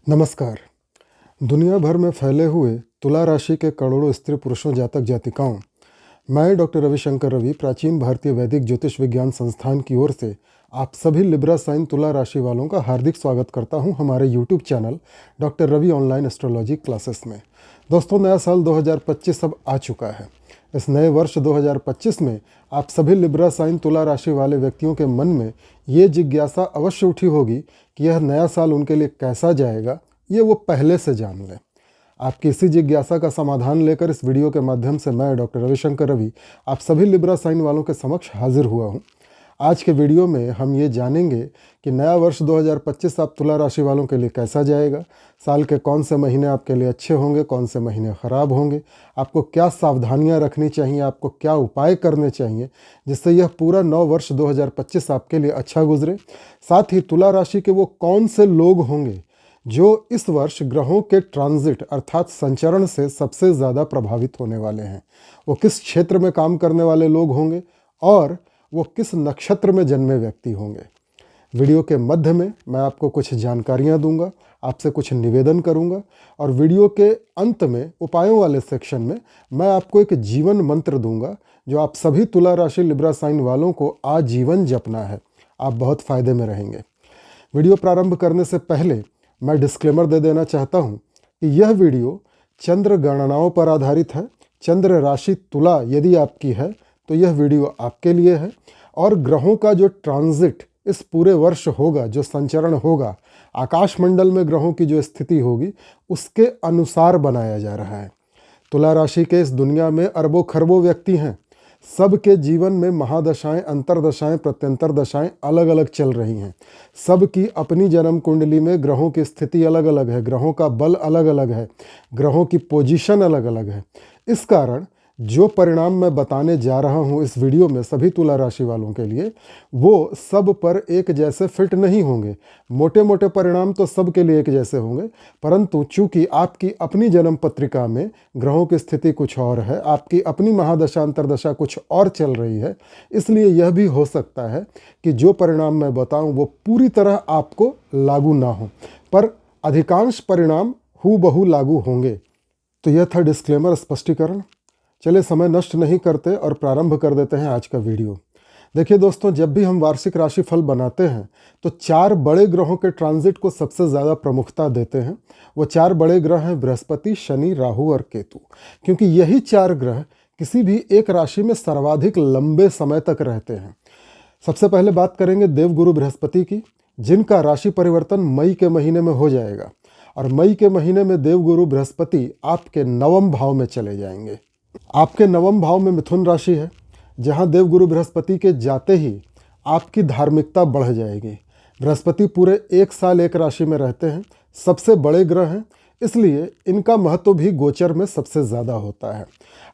नमस्कार। दुनिया भर में फैले हुए तुला राशि के करोड़ों स्त्री पुरुषों जातक जातिकाओं, मैं डॉक्टर रविशंकर रवि प्राचीन भारतीय वैदिक ज्योतिष विज्ञान संस्थान की ओर से आप सभी लिब्रा साइन तुला राशि वालों का हार्दिक स्वागत करता हूं हमारे YouTube channel doctor Ravi online astrology classes में। दोस्तों, नया साल 2025 अब आ चुका है। इस नए वर्ष 2025 में आप सभी लिब्रा साइन तुला राशि वाले व्यक्तियों के मन में ये जिज्ञासा अवश्य उठी होगी कि यह नया साल उनके लिए कैसा जाएगा, ये वो पहले से जान लें। आपकी इसी जिज्ञासा का समाधान लेकर इस वीडियो के माध्यम से मैं डॉक्टर रविशंकर रवि आप सभी लिब्रा साइन वालों के समक्ष हाजिर हुआ हूँ। आज के वीडियो में हम ये जानेंगे कि नया वर्ष 2025 आप तुला राशि वालों के लिए कैसा जाएगा, साल के कौन से महीने आपके लिए अच्छे होंगे, कौन से महीने ख़राब होंगे, आपको क्या सावधानियां रखनी चाहिए, आपको क्या उपाय करने चाहिए जिससे यह पूरा नव वर्ष 2025 आपके लिए अच्छा गुजरे। साथ ही तुला राशि के वो कौन से लोग होंगे जो इस वर्ष ग्रहों के ट्रांजिट अर्थात संचरण से सबसे ज़्यादा प्रभावित होने वाले हैं, वो किस क्षेत्र में काम करने वाले लोग होंगे और वो किस नक्षत्र में जन्मे व्यक्ति होंगे। वीडियो के मध्य में मैं आपको कुछ जानकारियां दूंगा, आपसे कुछ निवेदन करूंगा और वीडियो के अंत में उपायों वाले सेक्शन में मैं आपको एक जीवन मंत्र दूंगा जो आप सभी तुला राशि लिब्रा साइन वालों को आजीवन जपना है। आप बहुत फ़ायदे में रहेंगे। वीडियो प्रारंभ करने से पहले मैं डिस्क्लेमर दे देना चाहता हूं कि यह वीडियो चंद्र गणनाओं पर आधारित है। चंद्र राशि तुला यदि आपकी है तो यह वीडियो आपके लिए है और ग्रहों का जो ट्रांजिट इस पूरे वर्ष होगा, जो संचरण होगा, आकाशमंडल में ग्रहों की जो स्थिति होगी उसके अनुसार बनाया जा रहा है। तुला राशि के इस दुनिया में अरबों खरबों व्यक्ति हैं। सबके जीवन में महादशाएं, अंतरदशाएं, प्रत्यंतर दशाएं अलग अलग चल रही हैं। सबकी अपनी जन्म कुंडली में ग्रहों की स्थिति अलग अलग है, ग्रहों का बल अलग अलग है, ग्रहों की पोजीशन अलग अलग है। इस कारण जो परिणाम मैं बताने जा रहा हूं इस वीडियो में सभी तुला राशि वालों के लिए, वो सब पर एक जैसे फिट नहीं होंगे। मोटे मोटे परिणाम तो सबके लिए एक जैसे होंगे, परंतु चूंकि आपकी अपनी जन्म पत्रिका में ग्रहों की स्थिति कुछ और है, आपकी अपनी महादशा अंतरदशा कुछ और चल रही है, इसलिए यह भी हो सकता है कि जो परिणाम मैं बताऊं वो पूरी तरह आपको लागू ना हो, पर अधिकांश परिणाम हूबहू लागू होंगे। तो यह था डिस्क्लेमर, स्पष्टीकरण। चलिए समय नष्ट नहीं करते और प्रारंभ कर देते हैं आज का वीडियो। देखिए दोस्तों, जब भी हम वार्षिक राशिफल बनाते हैं तो 4 बड़े ग्रहों के ट्रांजिट को सबसे ज़्यादा प्रमुखता देते हैं। वो 4 बड़े ग्रह हैं बृहस्पति, शनि, राहु और केतु, क्योंकि यही 4 ग्रह किसी भी एक राशि में सर्वाधिक लंबे समय तक रहते हैं। सबसे पहले बात करेंगे देवगुरु बृहस्पति की, जिनका राशि परिवर्तन मई के महीने में हो जाएगा और मई के महीने में देवगुरु बृहस्पति आपके 9वें भाव में चले जाएंगे। आपके 9वें भाव में मिथुन राशि है, जहां देवगुरु बृहस्पति के जाते ही आपकी धार्मिकता बढ़ जाएगी। बृहस्पति पूरे 1 साल एक राशि में रहते हैं, सबसे बड़े ग्रह हैं, इसलिए इनका महत्व भी गोचर में सबसे ज़्यादा होता है।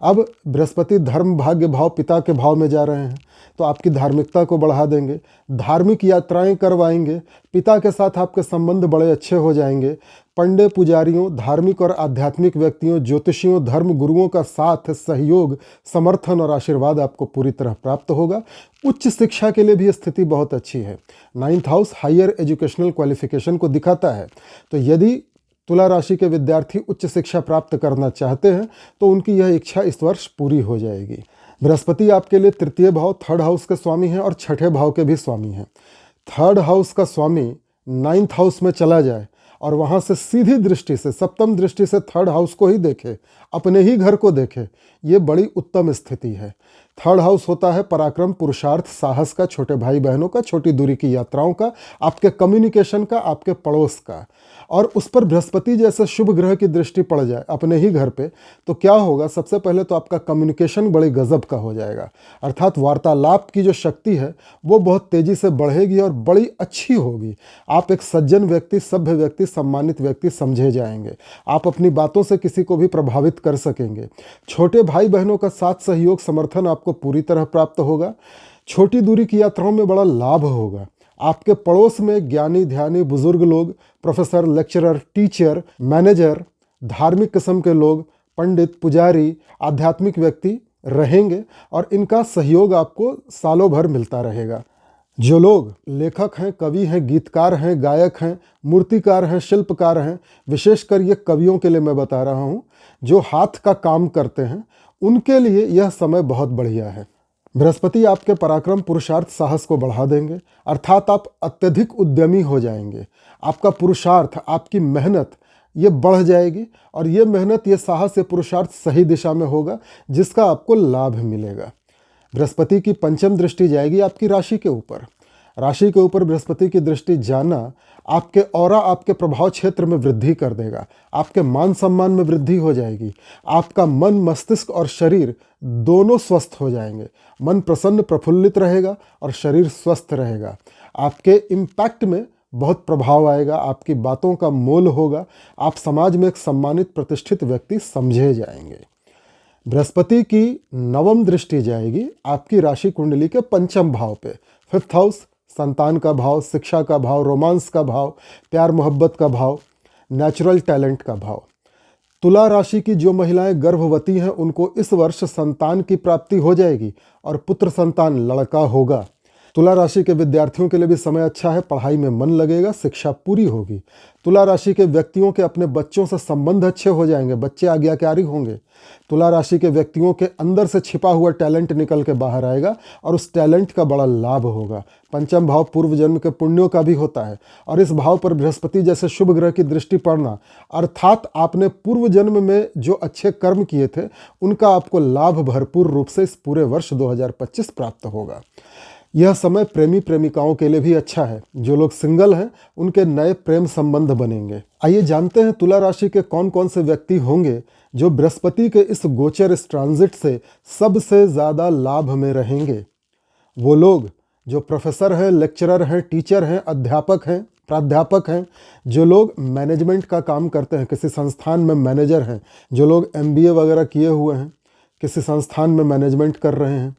अब बृहस्पति धर्म भाग्य भाव पिता के भाव में जा रहे हैं तो आपकी धार्मिकता को बढ़ा देंगे, धार्मिक यात्राएं करवाएंगे, पिता के साथ आपके संबंध बड़े अच्छे हो जाएंगे। पंडे पुजारियों, धार्मिक और आध्यात्मिक व्यक्तियों, ज्योतिषियों, धर्म गुरुओं का साथ, सहयोग, समर्थन और आशीर्वाद आपको पूरी तरह प्राप्त होगा। उच्च शिक्षा के लिए भी स्थिति बहुत अच्छी है। 9th house higher educational qualification को दिखाता है, तो यदि तुला राशि के विद्यार्थी उच्च शिक्षा प्राप्त करना चाहते हैं तो उनकी यह इच्छा इस वर्ष पूरी हो जाएगी। बृहस्पति आपके लिए 3य भाव 3rd हाउस के स्वामी हैं और 6ठे भाव के भी स्वामी हैं। 3rd हाउस का स्वामी 9th हाउस में चला जाए और वहाँ से सीधी दृष्टि से, सप्तम दृष्टि से 3rd हाउस को ही देखे, अपने ही घर को देखे, ये बड़ी उत्तम स्थिति है। 3rd हाउस होता है पराक्रम, पुरुषार्थ, साहस का, छोटे भाई बहनों का, छोटी दूरी की यात्राओं का, आपके कम्युनिकेशन का, आपके पड़ोस का। और उस पर बृहस्पति जैसे शुभ ग्रह की दृष्टि पड़ जाए अपने ही घर पे तो क्या होगा, सबसे पहले तो आपका कम्युनिकेशन बड़ी गजब का हो जाएगा, अर्थात वार्तालाप की जो शक्ति है वो बहुत तेजी से बढ़ेगी और बड़ी अच्छी होगी। आप एक सज्जन व्यक्ति, सभ्य व्यक्ति, सम्मानित व्यक्ति समझे जाएंगे। आप अपनी बातों से किसी को भी प्रभावित कर सकेंगे। छोटे भाई बहनों का साथ, सहयोग, समर्थन आपको पूरी तरह प्राप्त होगा। छोटी दूरी की यात्राओं में बड़ा लाभ होगा। आपके पड़ोस में ज्ञानी ध्यानी बुजुर्ग लोग, प्रोफेसर, लेक्चरर, टीचर, मैनेजर, धार्मिक किस्म के लोग, पंडित, पुजारी, आध्यात्मिक व्यक्ति रहेंगे और इनका सहयोग आपको सालों भर मिलता रहेगा। जो लोग लेखक हैं, कवि हैं, गीतकार हैं, गायक हैं, मूर्तिकार हैं, शिल्पकार हैं, विशेषकर ये कवियों के लिए मैं बता रहा हूँ, जो हाथ का काम करते हैं, उनके लिए यह समय बहुत बढ़िया है। बृहस्पति आपके पराक्रम, पुरुषार्थ, साहस को बढ़ा देंगे, अर्थात आप अत्यधिक उद्यमी हो जाएंगे। आपका पुरुषार्थ, आपकी मेहनत ये बढ़ जाएगी और ये मेहनत, ये साहस, ये पुरुषार्थ सही दिशा में होगा, जिसका आपको लाभ मिलेगा। बृहस्पति की पंचम दृष्टि जाएगी आपकी राशि के ऊपर। राशि के ऊपर बृहस्पति की दृष्टि जाना आपके ऑरा, आपके प्रभाव क्षेत्र में वृद्धि कर देगा। आपके मान सम्मान में वृद्धि हो जाएगी। आपका मन, मस्तिष्क और शरीर दोनों स्वस्थ हो जाएंगे। मन प्रसन्न, प्रफुल्लित रहेगा और शरीर स्वस्थ रहेगा। आपके इम्पैक्ट में बहुत प्रभाव आएगा, आपकी बातों का मोल होगा। आप समाज में एक सम्मानित, प्रतिष्ठित व्यक्ति समझे जाएंगे। बृहस्पति की नवम दृष्टि जाएगी आपकी राशि कुंडली के पंचम भाव पे। 5th हाउस, संतान का भाव, शिक्षा का भाव, रोमांस का भाव, प्यार मोहब्बत का भाव, नेचुरल टैलेंट का भाव। तुला राशि की जो महिलाएं गर्भवती हैं, उनको इस वर्ष संतान की प्राप्ति हो जाएगी और पुत्र संतान लड़का होगा। तुला राशि के विद्यार्थियों के लिए भी समय अच्छा है, पढ़ाई में मन लगेगा, शिक्षा पूरी होगी। तुला राशि के व्यक्तियों के अपने बच्चों से संबंध अच्छे हो जाएंगे, बच्चे आज्ञाकारी होंगे। तुला राशि के व्यक्तियों के अंदर से छिपा हुआ टैलेंट निकल के बाहर आएगा और उस टैलेंट का बड़ा लाभ होगा। पंचम भाव पूर्व जन्म के पुण्यों का भी होता है और इस भाव पर बृहस्पति जैसे शुभ ग्रह की दृष्टि पड़ना, अर्थात आपने पूर्व जन्म में जो अच्छे कर्म किए थे, उनका आपको लाभ भरपूर रूप से इस पूरे वर्ष 2025 प्राप्त होगा। यह समय प्रेमी प्रेमिकाओं के लिए भी अच्छा है। जो लोग सिंगल हैं, उनके नए प्रेम संबंध बनेंगे। आइए जानते हैं तुला राशि के कौन कौन से व्यक्ति होंगे जो बृहस्पति के इस गोचर, इस ट्रांजिट से सबसे ज़्यादा लाभ में रहेंगे। वो लोग जो प्रोफेसर हैं, लेक्चरर हैं, टीचर हैं, अध्यापक हैं, प्राध्यापक हैं, जो लोग मैनेजमेंट का काम करते हैं, किसी संस्थान में मैनेजर हैं, जो लोग MBA वगैरह किए हुए हैं, किसी संस्थान में मैनेजमेंट कर रहे हैं,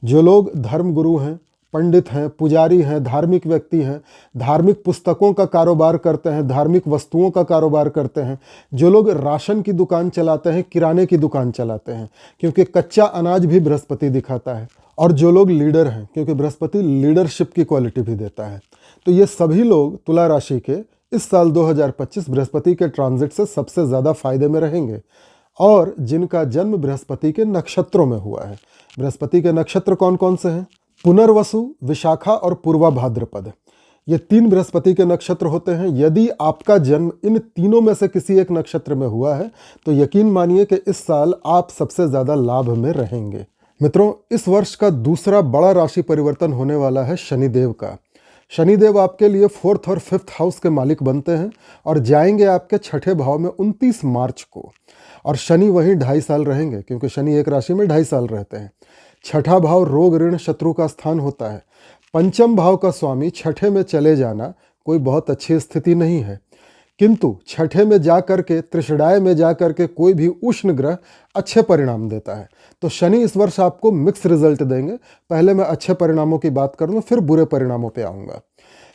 जो लोग धर्मगुरु हैं, पंडित हैं, पुजारी हैं, धार्मिक व्यक्ति हैं, धार्मिक पुस्तकों का कारोबार करते हैं, धार्मिक वस्तुओं का कारोबार करते हैं, जो लोग राशन की दुकान चलाते हैं, किराने की दुकान चलाते हैं, क्योंकि कच्चा अनाज भी बृहस्पति दिखाता है, और जो लोग लीडर हैं, क्योंकि बृहस्पति लीडरशिप की क्वालिटी भी देता है। तो ये सभी लोग तुला राशि के इस साल 2025 बृहस्पति के ट्रांजिट से सबसे ज़्यादा फायदे में रहेंगे, और जिनका जन्म बृहस्पति के नक्षत्रों में हुआ है। बृहस्पति के नक्षत्र कौन कौन से हैं? पुनर्वसु, विशाखा और पूर्वा भाद्रपद। ये 3 बृहस्पति के नक्षत्र होते हैं। यदि आपका जन्म इन तीनों में से किसी एक नक्षत्र में हुआ है, तो यकीन मानिए कि इस साल आप सबसे ज़्यादा लाभ में रहेंगे। मित्रों, इस वर्ष का दूसरा बड़ा राशि परिवर्तन होने वाला है शनिदेव का। शनिदेव आपके लिए 4th और 5th हाउस के मालिक बनते हैं और जाएंगे आपके 6ठे भाव में 29 मार्च को। और शनि वहीं 2.5 साल रहेंगे, क्योंकि शनि एक राशि में 2.5 साल रहते हैं। 6ठा भाव रोग, ऋण, शत्रु का स्थान होता है। पंचम भाव का स्वामी 6ठे में चले जाना कोई बहुत अच्छी स्थिति नहीं है, किंतु 6ठे में जा करके, त्रिषडाय में जा करके कोई भी उष्ण ग्रह अच्छे परिणाम देता है। तो शनि इस वर्ष आपको मिक्स रिजल्ट देंगे। पहले मैं अच्छे परिणामों की बात करूँगा, फिर बुरे परिणामों पे आऊँगा।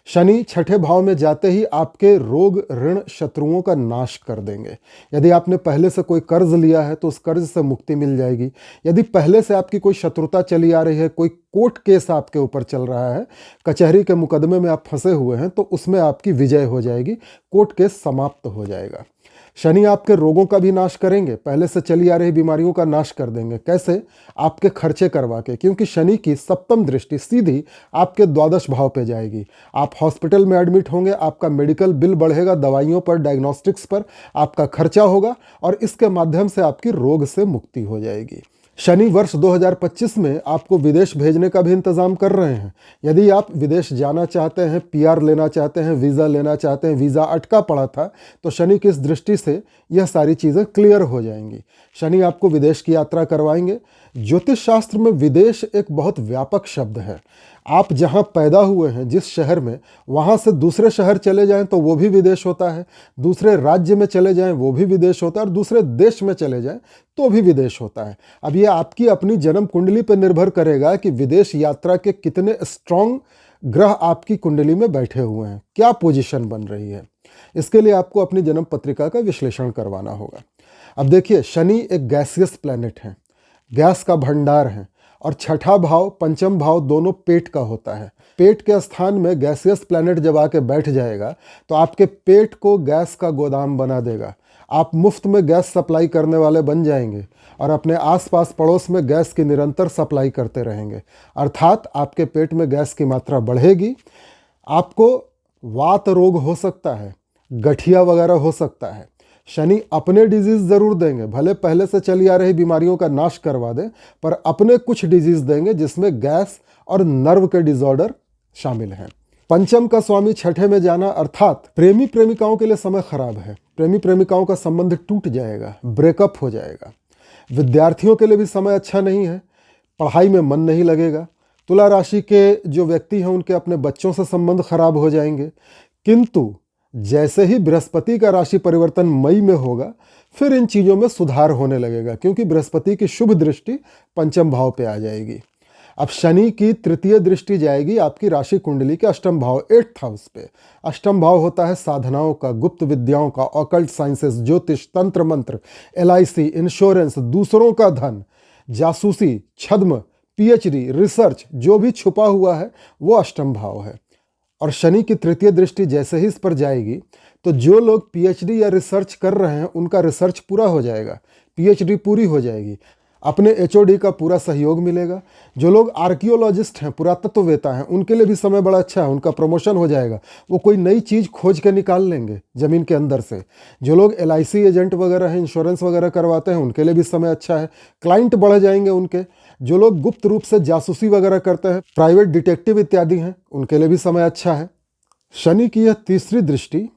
शनि 6ठे भाव में जाते ही आपके रोग, ऋण, शत्रुओं का नाश कर देंगे। यदि आपने पहले से कोई कर्ज लिया है तो उस कर्ज से मुक्ति मिल जाएगी। यदि पहले से आपकी कोई शत्रुता चली आ रही है, कोई कोर्ट केस आपके ऊपर चल रहा है, कचहरी के मुकदमे में आप फंसे हुए हैं, तो उसमें आपकी विजय हो जाएगी, कोर्ट केस समाप्त हो जाएगा। शनि आपके रोगों का भी नाश करेंगे, पहले से चली आ रही बीमारियों का नाश कर देंगे। कैसे? आपके खर्चे करवा के, क्योंकि शनि की सप्तम दृष्टि सीधी आपके 12 भाव पे जाएगी। आप हॉस्पिटल में एडमिट होंगे, आपका मेडिकल बिल बढ़ेगा, दवाइयों पर, डायग्नोस्टिक्स पर आपका खर्चा होगा और इसके माध्यम से आपकी रोग से मुक्ति हो जाएगी। शनि वर्ष 2025 में आपको विदेश भेजने का भी इंतज़ाम कर रहे हैं। यदि आप विदेश जाना चाहते हैं, PR लेना चाहते हैं, वीज़ा लेना चाहते हैं, वीज़ा अटका पड़ा था, तो शनि की इस दृष्टि से यह सारी चीज़ें क्लियर हो जाएंगी। शनि आपको विदेश की यात्रा करवाएंगे। ज्योतिष शास्त्र में विदेश एक बहुत व्यापक शब्द है। आप जहाँ पैदा हुए हैं, जिस शहर में, वहाँ से दूसरे शहर चले जाएं तो वो भी विदेश होता है, दूसरे राज्य में चले जाएं वो भी विदेश होता है, और दूसरे देश में चले जाएं तो भी विदेश होता है। अब ये आपकी अपनी जन्म कुंडली पर निर्भर करेगा कि विदेश यात्रा के कितने स्ट्रॉन्ग ग्रह आपकी कुंडली में बैठे हुए हैं, क्या पोजीशन बन रही है। इसके लिए आपको अपनी जन्म पत्रिका का विश्लेषण करवाना होगा। अब देखिए, शनि एक गैसियस प्लैनेट है, गैस का भंडार है, और छठा भाव पंचम भाव दोनों पेट का होता है। पेट के स्थान में गैसियस प्लैनेट जब आके बैठ जाएगा तो आपके पेट को गैस का गोदाम बना देगा। आप मुफ्त में गैस सप्लाई करने वाले बन जाएंगे और अपने आसपास पड़ोस में गैस की निरंतर सप्लाई करते रहेंगे। अर्थात आपके पेट में गैस की मात्रा बढ़ेगी। आपको वात रोग हो सकता है, गठिया वगैरह हो सकता है। शनि अपने डिजीज जरूर देंगे, भले पहले से चली आ रही बीमारियों का नाश करवा दें, पर अपने कुछ डिजीज देंगे जिसमें गैस और नर्व के डिसऑर्डर शामिल हैं। पंचम का स्वामी छठे में जाना अर्थात प्रेमी प्रेमिकाओं के लिए समय खराब है। प्रेमी प्रेमिकाओं का संबंध टूट जाएगा, ब्रेकअप हो जाएगा। विद्यार्थियों के लिए भी समय अच्छा नहीं है, पढ़ाई में मन नहीं लगेगा। तुला राशि के जो व्यक्ति हैं उनके अपने बच्चों से संबंध खराब हो जाएंगे। किंतु जैसे ही बृहस्पति का राशि परिवर्तन मई में होगा फिर इन चीज़ों में सुधार होने लगेगा, क्योंकि बृहस्पति की शुभ दृष्टि पंचम भाव पे आ जाएगी। अब शनि की तृतीय दृष्टि जाएगी आपकी राशि कुंडली के अष्टम भाव 8th हाउस पे। अष्टम भाव होता है साधनाओं का, गुप्त विद्याओं का, ऑकल्ट साइंसेस, ज्योतिष, तंत्र मंत्र, LIC, इंश्योरेंस, दूसरों का धन, जासूसी, छद्म, PhD, रिसर्च, जो भी छुपा हुआ है वो अष्टम भाव है। और शनि की तृतीय दृष्टि जैसे ही इस पर जाएगी तो जो लोग PhD या रिसर्च कर रहे हैं उनका रिसर्च पूरा हो जाएगा, PhD पूरी हो जाएगी, अपने HOD का पूरा सहयोग मिलेगा। जो लोग आर्कियोलॉजिस्ट हैं, पुरातत्ववेता हैं, उनके लिए भी समय बड़ा अच्छा है, उनका प्रमोशन हो जाएगा, वो कोई नई चीज़ खोज के निकाल लेंगे ज़मीन के अंदर से। जो लोग LIC एजेंट वगैरह हैं, इंश्योरेंस वगैरह करवाते हैं, उनके लिए भी समय अच्छा है, क्लाइंट बढ़ जाएंगे उनके। जो लोग गुप्त रूप से जासूसी वगैरह करते हैं, प्राइवेट डिटेक्टिव इत्यादि हैं, उनके लिए भी समय अच्छा है। शनि की यह तीसरी दृष्टि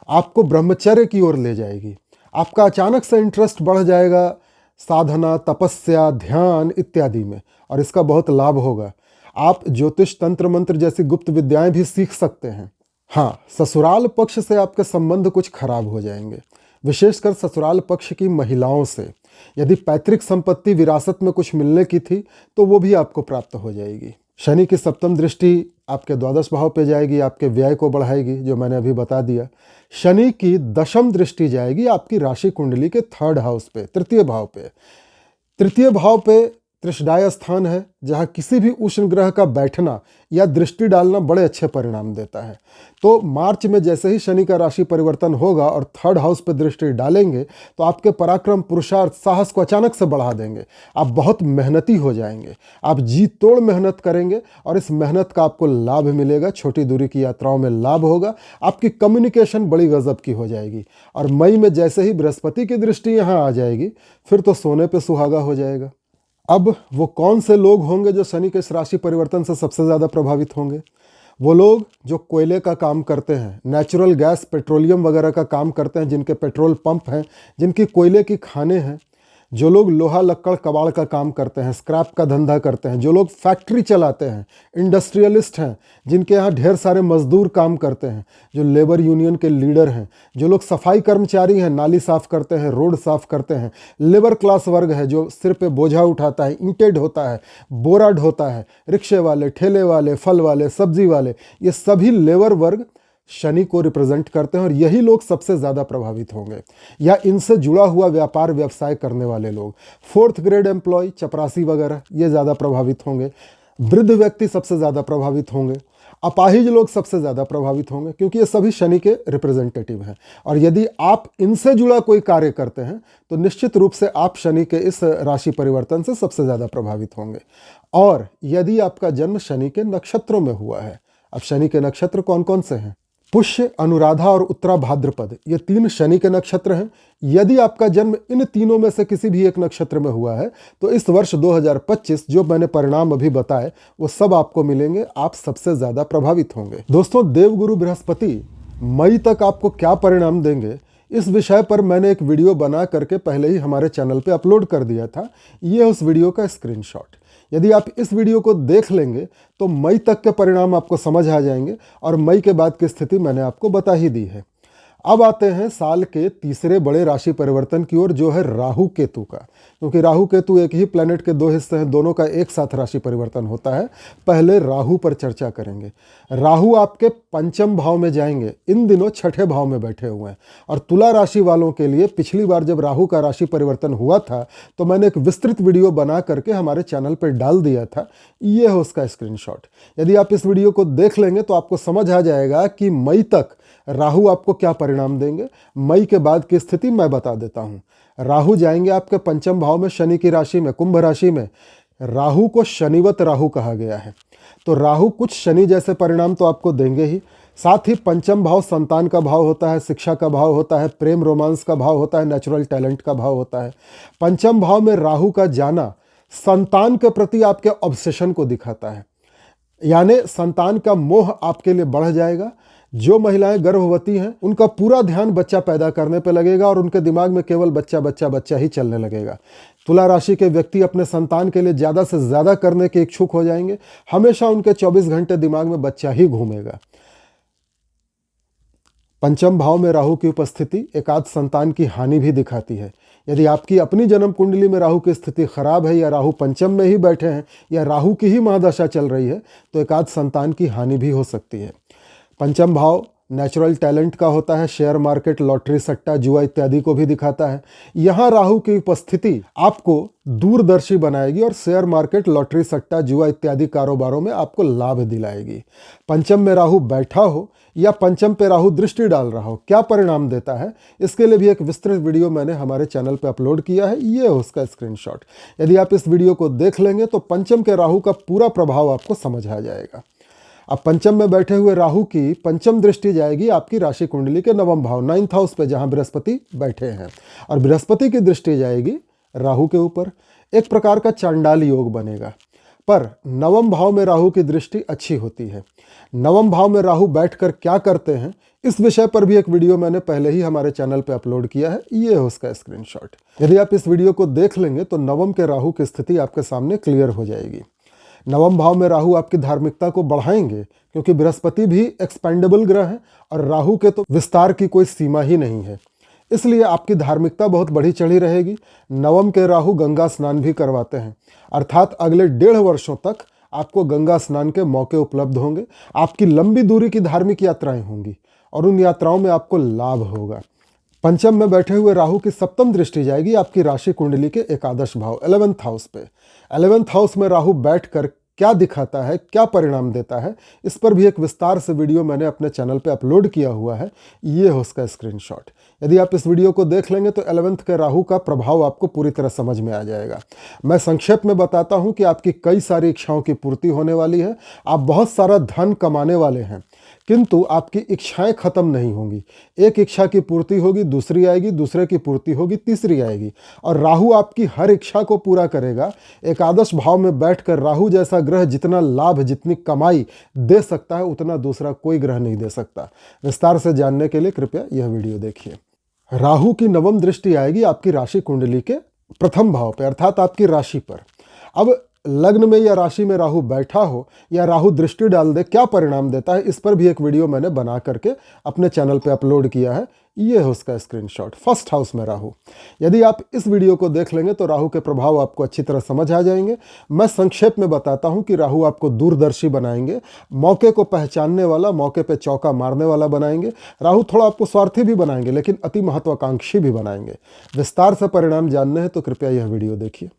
आपको ब्रह्मचर्य की ओर ले जाएगी। आपका अचानक से इंटरेस्ट बढ़ जाएगा साधना, तपस्या, ध्यान इत्यादि में, और इसका बहुत लाभ होगा। आप ज्योतिष, तंत्र मंत्र जैसी गुप्त विद्याएं भी सीख सकते हैं। हाँ, ससुराल पक्ष से आपके संबंध कुछ खराब हो जाएंगे, विशेषकर ससुराल पक्ष की महिलाओं से। यदि पैतृक संपत्ति विरासत में कुछ मिलने की थी तो वो भी आपको प्राप्त हो जाएगी। शनि की सप्तम दृष्टि आपके द्वादश भाव पे जाएगी, आपके व्यय को बढ़ाएगी, जो मैंने अभी बता दिया। शनि की दशम दृष्टि जाएगी आपकी राशि कुंडली के 3rd हाउस पे, तृतीय भाव पे। तृतीय भाव पे त्रिशदाय स्थान है, जहाँ किसी भी उष्ण ग्रह का बैठना या दृष्टि डालना बड़े अच्छे परिणाम देता है। तो मार्च में जैसे ही शनि का राशि परिवर्तन होगा और 3rd हाउस पे दृष्टि डालेंगे तो आपके पराक्रम, पुरुषार्थ, साहस को अचानक से बढ़ा देंगे। आप बहुत मेहनती हो जाएंगे, आप जी तोड़ मेहनत करेंगे और इस मेहनत का आपको लाभ मिलेगा। छोटी दूरी की यात्राओं में लाभ होगा, आपकी कम्युनिकेशन बड़ी गजब की हो जाएगी। और मई में जैसे ही बृहस्पति की दृष्टि यहाँ आ जाएगी फिर तो सोने पे सुहागा हो जाएगा। अब वो कौन से लोग होंगे जो शनि के इस राशि परिवर्तन से सबसे ज़्यादा प्रभावित होंगे? वो लोग जो कोयले का काम करते हैं, नेचुरल गैस, पेट्रोलियम वगैरह का काम करते हैं, जिनके पेट्रोल पंप हैं, जिनकी कोयले की खानें हैं। जो लोग लोहा लक्कड़ कबाड़ का काम करते हैं, स्क्रैप का धंधा करते हैं, जो लोग फैक्ट्री चलाते हैं, इंडस्ट्रियलिस्ट हैं, जिनके यहाँ ढेर सारे मजदूर काम करते हैं, जो लेबर यूनियन के लीडर हैं, जो लोग सफाई कर्मचारी हैं, नाली साफ करते हैं, रोड साफ करते हैं, लेबर क्लास वर्ग है जो सिर पे बोझा उठाता है, ईंटें ढोता है, बोरा ढोता है, रिक्शे वाले, ठेले वाले, फल वाले, सब्जी वाले, ये सभी लेबर वर्ग शनि को रिप्रेजेंट करते हैं और यही लोग सबसे ज़्यादा प्रभावित होंगे। या इनसे जुड़ा हुआ व्यापार व्यवसाय करने वाले लोग, 4th ग्रेड एम्प्लॉय, चपरासी वगैरह, ये ज़्यादा प्रभावित होंगे। वृद्ध व्यक्ति सबसे ज़्यादा प्रभावित होंगे। अपाहिज लोग सबसे ज़्यादा प्रभावित होंगे, क्योंकि ये सभी शनि के रिप्रेजेंटेटिव हैं। और यदि आप इनसे जुड़ा कोई कार्य करते हैं तो निश्चित रूप से आप शनि के इस राशि परिवर्तन से सबसे ज़्यादा प्रभावित होंगे। और यदि आपका जन्म शनि के नक्षत्रों में हुआ है, अब शनि के नक्षत्र कौन कौन से हैं? पुष्य, अनुराधा और उत्तरा भाद्रपद, ये 3 शनि के नक्षत्र हैं। यदि आपका जन्म इन तीनों में से किसी भी एक नक्षत्र में हुआ है तो इस वर्ष 2025 जो मैंने परिणाम अभी बताए वो सब आपको मिलेंगे, आप सबसे ज़्यादा प्रभावित होंगे। दोस्तों, देवगुरु बृहस्पति मई तक आपको क्या परिणाम देंगे, इस विषय पर मैंने एक वीडियो बना करके पहले ही हमारे चैनल पे अपलोड कर दिया था। ये उस वीडियो का स्क्रीनशॉट। यदि आप इस वीडियो को देख लेंगे तो मई तक के परिणाम आपको समझ आ जाएंगे और मई के बाद की स्थिति मैंने आपको बता ही दी है। अब आते हैं साल के तीसरे बड़े राशि परिवर्तन की ओर, जो है राहु केतु का। क्योंकि राहु केतु एक ही प्लेनेट के दो हिस्से हैं, दोनों का एक साथ राशि परिवर्तन होता है। पहले राहु पर चर्चा करेंगे। राहु आपके पंचम भाव में जाएंगे, इन दिनों छठे भाव में बैठे हुए हैं। और तुला राशि वालों के लिए पिछली बार जब राहु का राशि परिवर्तन हुआ था तो मैंने एक विस्तृत वीडियो बना करके हमारे चैनल पर डाल दिया था, ये है उसका स्क्रीनशॉट। यदि आप इस वीडियो को देख लेंगे तो आपको समझ आ जाएगा कि मई तक राहु आपको क्या परिणाम देंगे। मई के बाद की स्थिति मैं बता देता हूं। राहु जाएंगे आपके पंचम भाव में, शनि की राशि में, कुंभ राशि में। राहु को शनिवत राहु कहा गया है, तो राहु कुछ शनि जैसे परिणाम तो आपको देंगे ही। साथ ही पंचम भाव संतान का भाव होता है, शिक्षा का भाव होता है, प्रेम रोमांस का भाव होता है, नेचुरल टैलेंट का भाव होता है। पंचम भाव में राहु का जाना संतान के प्रति आपके ऑब्सेशन को दिखाता है, यानी संतान का मोह आपके लिए बढ़ जाएगा। जो महिलाएं गर्भवती हैं उनका पूरा ध्यान बच्चा पैदा करने पर लगेगा और उनके दिमाग में केवल बच्चा बच्चा बच्चा ही चलने लगेगा। तुला राशि के व्यक्ति अपने संतान के लिए ज़्यादा से ज़्यादा करने के इच्छुक हो जाएंगे। हमेशा उनके 24 घंटे दिमाग में बच्चा ही घूमेगा। पंचम भाव में राहु की उपस्थिति एकाध संतान की हानि भी दिखाती है। यदि आपकी अपनी जन्म कुंडली में राहु की स्थिति खराब है, या राहु पंचम में ही बैठे हैं, या राहु की ही महादशा चल रही है, तो एकाध संतान की हानि भी हो सकती है। पंचम भाव नेचुरल टैलेंट का होता है, शेयर मार्केट, लॉटरी, सट्टा, जुआ इत्यादि को भी दिखाता है। यहाँ राहु की उपस्थिति आपको दूरदर्शी बनाएगी और शेयर मार्केट, लॉटरी, सट्टा, जुआ इत्यादि कारोबारों में आपको लाभ दिलाएगी। पंचम में राहु बैठा हो या पंचम पे राहु दृष्टि डाल रहा हो, क्या परिणाम देता है, इसके लिए भी एक विस्तृत वीडियो मैंने हमारे चैनल पर अपलोड किया है, ये है उसका स्क्रीनशॉट। यदि आप इस वीडियो को देख लेंगे तो पंचम के राहु का पूरा प्रभाव आपको समझ आ जाएगा। अब पंचम में बैठे हुए राहु की पंचम दृष्टि जाएगी आपकी राशि कुंडली के नवम भाव, 9th हाउस पे, जहां बृहस्पति बैठे हैं। और बृहस्पति की दृष्टि जाएगी राहु के ऊपर। एक प्रकार का चांडाल योग बनेगा। पर नवम भाव में राहु की दृष्टि अच्छी होती है। नवम भाव में राहु बैठकर क्या करते हैं, इस विषय पर भी एक वीडियो मैंने पहले ही हमारे चैनल पे अपलोड किया है, ये है उसका स्क्रीनशॉट। यदि आप इस वीडियो को देख लेंगे तो नवम के राहु की स्थिति आपके सामने क्लियर हो जाएगी। नवम भाव में राहु आपकी धार्मिकता को बढ़ाएंगे, क्योंकि बृहस्पति भी एक्सपेंडेबल ग्रह है और राहु के तो विस्तार की कोई सीमा ही नहीं है, इसलिए आपकी धार्मिकता बहुत बढ़ी चढ़ी रहेगी। नवम के राहु गंगा स्नान भी करवाते हैं, अर्थात अगले 1.5 वर्षों तक आपको गंगा स्नान के मौके उपलब्ध होंगे। आपकी लंबी दूरी की धार्मिक यात्राएं होंगी और उन यात्राओं में आपको लाभ होगा। पंचम में बैठे हुए राहु की सप्तम दृष्टि जाएगी आपकी राशि कुंडली के एकादश भाव, 11th हाउस पे। 11th हाउस में राहु बैठकर क्या दिखाता है, क्या परिणाम देता है, इस पर भी एक विस्तार से वीडियो मैंने अपने चैनल पे अपलोड किया हुआ है, ये है उसका स्क्रीनशॉट। यदि आप इस वीडियो को देख लेंगे तो 11th के राहु का प्रभाव आपको पूरी तरह समझ में आ जाएगा। मैं संक्षेप में बताता हूं कि आपकी कई सारी इच्छाओं की पूर्ति होने वाली है। आप बहुत सारा धन कमाने वाले हैं, किंतु आपकी इच्छाएं खत्म नहीं होंगी। एक इच्छा की पूर्ति होगी, दूसरी आएगी, दूसरे की पूर्ति होगी, तीसरी आएगी, और राहु आपकी हर इच्छा को पूरा करेगा। एकादश भाव में बैठकर राहु जैसा ग्रह जितना लाभ, जितनी कमाई दे सकता है, उतना दूसरा कोई ग्रह नहीं दे सकता। विस्तार से जानने के लिए कृपया यह वीडियो देखिए। राहु की नवम दृष्टि आएगी आपकी राशि कुंडली के प्रथम भाव पर, अर्थात आपकी राशि पर। अब लग्न में या राशि में राहु बैठा हो या राहु दृष्टि डाल दे, क्या परिणाम देता है, इस पर भी एक वीडियो मैंने बना करके अपने चैनल पे अपलोड किया है, ये है उसका स्क्रीनशॉट। 1st हाउस में राहु, यदि आप इस वीडियो को देख लेंगे तो राहु के प्रभाव आपको अच्छी तरह समझ आ जाएंगे। मैं संक्षेप में बताता हूं कि राहु आपको दूरदर्शी बनाएंगे, मौके को पहचानने वाला, मौके पे चौका मारने वाला बनाएंगे। राहु थोड़ा आपको स्वार्थी भी बनाएंगे, लेकिन अति महत्वाकांक्षी भी बनाएंगे। विस्तार से परिणाम जानने हैं तो कृपया यह वीडियो देखिए।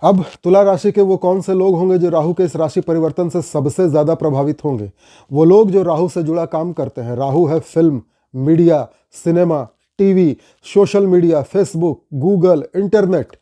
अब तुला राशि के वो कौन से लोग होंगे जो राहु के इस राशि परिवर्तन से सबसे ज़्यादा प्रभावित होंगे? वो लोग जो राहु से जुड़ा काम करते हैं। राहु है film, media, cinema, TV, social media, Facebook, Google, internet.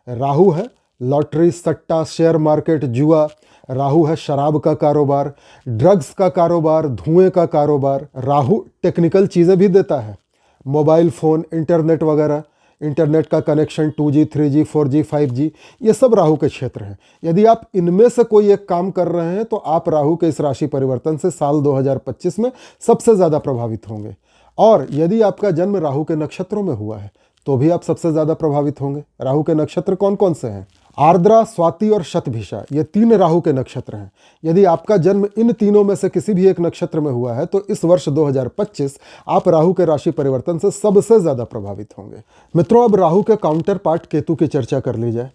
Rahu है लॉटरी, सट्टा, शेयर मार्केट, जुआ। राहु है शराब का कारोबार, ड्रग्स का कारोबार, धुएं का कारोबार। राहु टेक्निकल चीज़ें भी देता है, मोबाइल फ़ोन, इंटरनेट वगैरह, इंटरनेट का connection, 2G, 3G, 4G, 5G, ये सब राहु के क्षेत्र हैं। यदि आप इनमें से कोई एक काम कर रहे हैं तो आप राहु के इस राशि परिवर्तन से साल 2025 में सबसे ज़्यादा प्रभावित होंगे। और यदि आपका जन्म राहु के नक्षत्रों में हुआ है तो भी आप सबसे ज़्यादा प्रभावित होंगे। राहु के नक्षत्र कौन कौन से हैं? आर्द्रा, स्वाति और शतभिषा ये 3 राहु के नक्षत्र हैं। यदि आपका जन्म इन तीनों में से किसी भी एक नक्षत्र में हुआ है तो इस वर्ष 2025 आप राहु के राशि परिवर्तन से सबसे ज्यादा प्रभावित होंगे। मित्रों, अब राहु के काउंटर पार्ट केतु की चर्चा कर ली जाए।